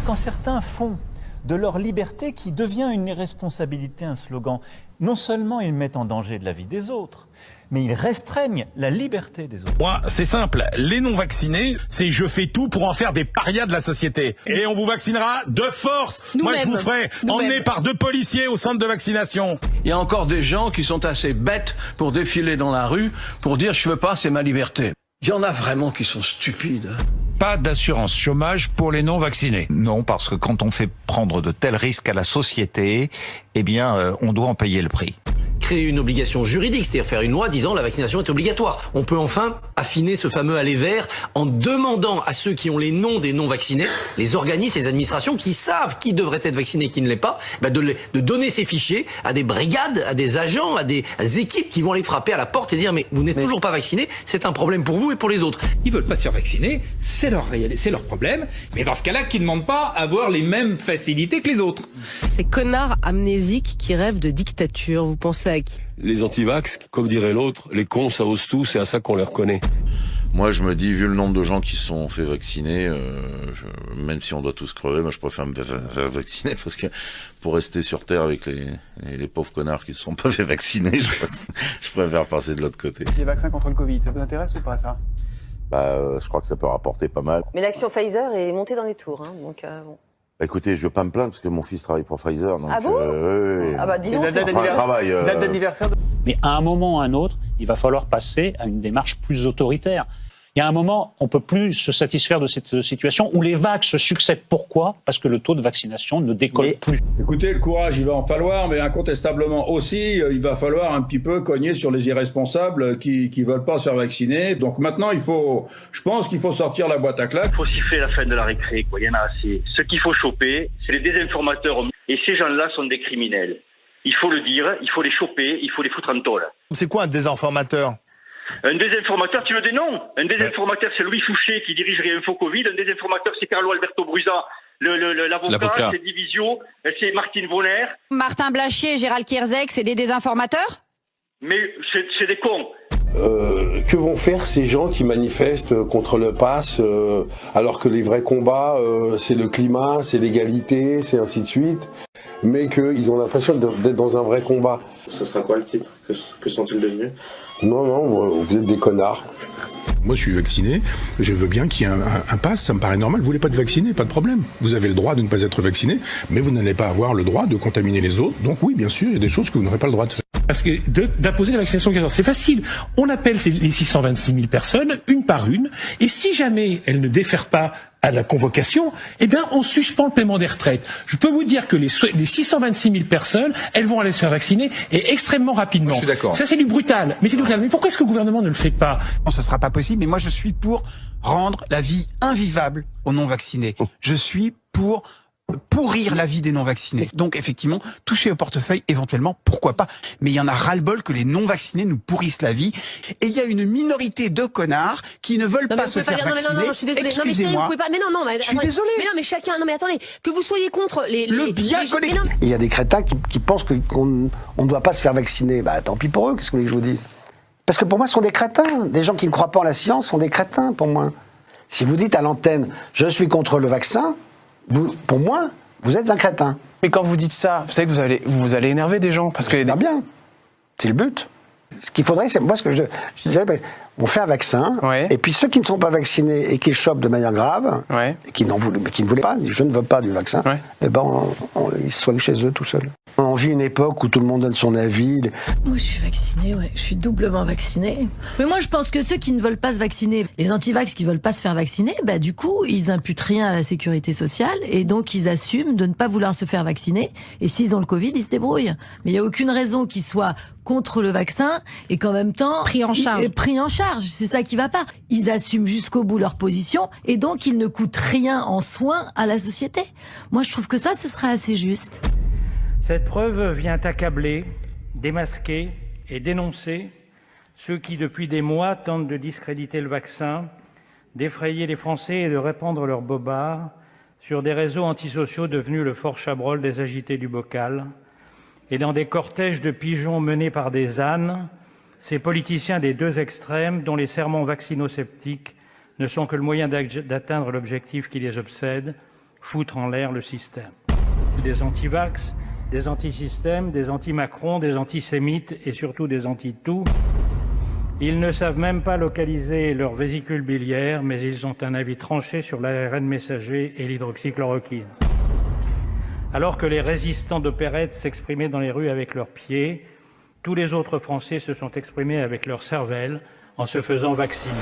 Quand certains font de leur liberté qui devient une irresponsabilité, un slogan, non seulement ils mettent en danger la vie des autres, mais ils restreignent la liberté des autres. Moi, c'est simple. Les non-vaccinés, c'est je fais tout pour en faire des parias de la société. Et on vous vaccinera de force. Moi, je vous ferai emmener par 2 policiers au centre de vaccination. Il y a encore des gens qui sont assez bêtes pour défiler dans la rue, pour dire je veux pas, c'est ma liberté. Il y en a vraiment qui sont stupides. Pas d'assurance chômage pour les non-vaccinés. Non, parce que quand on fait prendre de tels risques à la société, eh bien, on doit en payer le prix. Créer une obligation juridique, c'est-à-dire faire une loi disant la vaccination est obligatoire. On peut enfin affiner ce fameux aller vert en demandant à ceux qui ont les noms des non-vaccinés, les organismes, les administrations qui savent qui devrait être vacciné et qui ne l'est pas, de donner ces fichiers à des brigades, à des agents, à des équipes qui vont les frapper à la porte et dire mais vous n'êtes toujours pas vacciné, c'est un problème pour vous et pour les autres. Ils veulent pas se faire vacciner, c'est leur problème, mais dans ce cas-là, qu'ils ne demandent pas à avoir les mêmes facilités que les autres. Ces connards amnésiques qui rêvent de dictature, vous pensez à qui? Les antivax, comme dirait l'autre, les cons ça ose tout, c'est à ça qu'on les reconnaît. Moi je me dis, vu le nombre de gens qui se sont fait vacciner, même si on doit tous crever, moi je préfère me faire vacciner parce que pour rester sur Terre avec les pauvres connards qui ne se sont pas fait vacciner, je préfère passer de l'autre côté. Les vaccins contre le Covid, ça vous intéresse ou pas ça? Je crois que ça peut rapporter pas mal. Mais l'action Pfizer est montée dans les tours, hein, donc bon. Écoutez, je veux pas me plaindre parce que mon fils travaille pour Pfizer. Donc, ah bon Ah bah dis donc, date d'anniversaire. Mais à un moment ou à un autre, il va falloir passer à une démarche plus autoritaire. Il y a un moment, on ne peut plus se satisfaire de cette situation où les vagues se succèdent. Pourquoi? Parce que le taux de vaccination ne décolle plus. Écoutez, le courage, il va en falloir, mais incontestablement aussi, il va falloir un petit peu cogner sur les irresponsables qui veulent pas se faire vacciner. Donc maintenant, je pense qu'il faut sortir la boîte à claques. Il faut siffler la fin de la récré, quoi. Il y en a assez. Ce qu'il faut choper, c'est les désinformateurs. Et ces gens-là sont des criminels. Il faut le dire, il faut les choper, il faut les foutre en tôle. C'est quoi un désinformateur? Un désinformateur, tu veux des noms? Un désinformateur, c'est Louis Fouché qui dirige Réinfo Covid. Un désinformateur, c'est Carlo Alberto Brusa, l'avocat. C'est Divisio, c'est Martine Vonner. Martin Blachier et Gérald Kierzek, c'est des désinformateurs? Mais c'est des cons. Que vont faire ces gens qui manifestent contre le pass alors que les vrais combats, c'est le climat, c'est l'égalité, c'est ainsi de suite, mais qu'ils ont l'impression d'être dans un vrai combat. Ce sera quoi le titre? Que sont-ils devenus? Non, vous êtes des connards. Moi, je suis vacciné, je veux bien qu'il y ait un pass, ça me paraît normal. Vous voulez pas être vacciné, pas de problème. Vous avez le droit de ne pas être vacciné, mais vous n'allez pas avoir le droit de contaminer les autres. Donc oui, bien sûr, il y a des choses que vous n'aurez pas le droit de faire. Parce que d'imposer la vaccination obligatoire, c'est facile. On appelle les 626 000 personnes, une par une, et si jamais elles ne défèrent pas à la convocation, eh bien, on suspend le paiement des retraites. Je peux vous dire que les 626 000 personnes, elles vont aller se faire vacciner et extrêmement rapidement. Moi, je suis d'accord. Ça, c'est du brutal. Mais c'est du brutal. Mais pourquoi est-ce que le gouvernement ne le fait pas? Non, ce sera pas possible, mais moi, je suis pour rendre la vie invivable aux non-vaccinés. Je suis pour pourrir la vie des non-vaccinés. Donc, effectivement, toucher au portefeuille, éventuellement, pourquoi pas. Mais il y en a ras-le-bol que les non-vaccinés nous pourrissent la vie. Et il y a une minorité de connards qui ne veulent pas se faire vacciner. Non, je suis désolée. Excusez-moi. Je suis désolé. Mais non, mais chacun. Non, mais attendez. Que vous soyez contre le bien collectif. Il y a des crétins qui pensent qu'on ne doit pas se faire vacciner. Bah, tant pis pour eux. Qu'est-ce que vous voulez que je vous dise? Parce que pour moi, ce sont des crétins. Des gens qui ne croient pas en la science sont des crétins, pour moi. Si vous dites à l'antenne, je suis contre le vaccin, pour moi, vous êtes un crétin. Mais quand vous dites ça, vous savez que vous allez énerver des gens. Parce que bien. C'est le but. Ce qu'il faudrait, c'est moi ce que je dirais, on fait un vaccin, et puis ceux qui ne sont pas vaccinés et qui chopent de manière grave, et qui ne voulaient pas, je ne veux pas du vaccin, eh ben ils soignent chez eux tout seuls. On vit une époque où tout le monde donne son avis. Moi, je suis vaccinée, je suis doublement vaccinée. Mais moi, je pense que ceux qui ne veulent pas se vacciner, les antivax qui veulent pas se faire vacciner, bah du coup, ils imputent rien à la sécurité sociale et donc ils assument de ne pas vouloir se faire vacciner. Et s'ils ont le Covid, ils se débrouillent. Mais il y a aucune raison qu'ils soient contre le vaccin et qu'en même temps pris en charge. C'est ça qui va pas. Ils assument jusqu'au bout leur position et donc ils ne coûtent rien en soins à la société. Moi, je trouve que ça, ce serait assez juste. Cette preuve vient accabler, démasquer et dénoncer ceux qui, depuis des mois, tentent de discréditer le vaccin, d'effrayer les Français et de répandre leurs bobards sur des réseaux antisociaux devenus le fort Chabrol des agités du bocal, et dans des cortèges de pigeons menés par des ânes, ces politiciens des deux extrêmes dont les sermons vaccinosceptiques ne sont que le moyen d'atteindre l'objectif qui les obsède, foutre en l'air le système. Des anti-vax, des anti-système, des anti-Macron, des antisémites et surtout des anti-tout. Ils ne savent même pas localiser leur vésicule biliaire, mais ils ont un avis tranché sur l'ARN messager et l'hydroxychloroquine. Alors que les résistants d'opérette s'exprimaient dans les rues avec leurs pieds, tous les autres Français se sont exprimés avec leur cervelle en se faisant vacciner.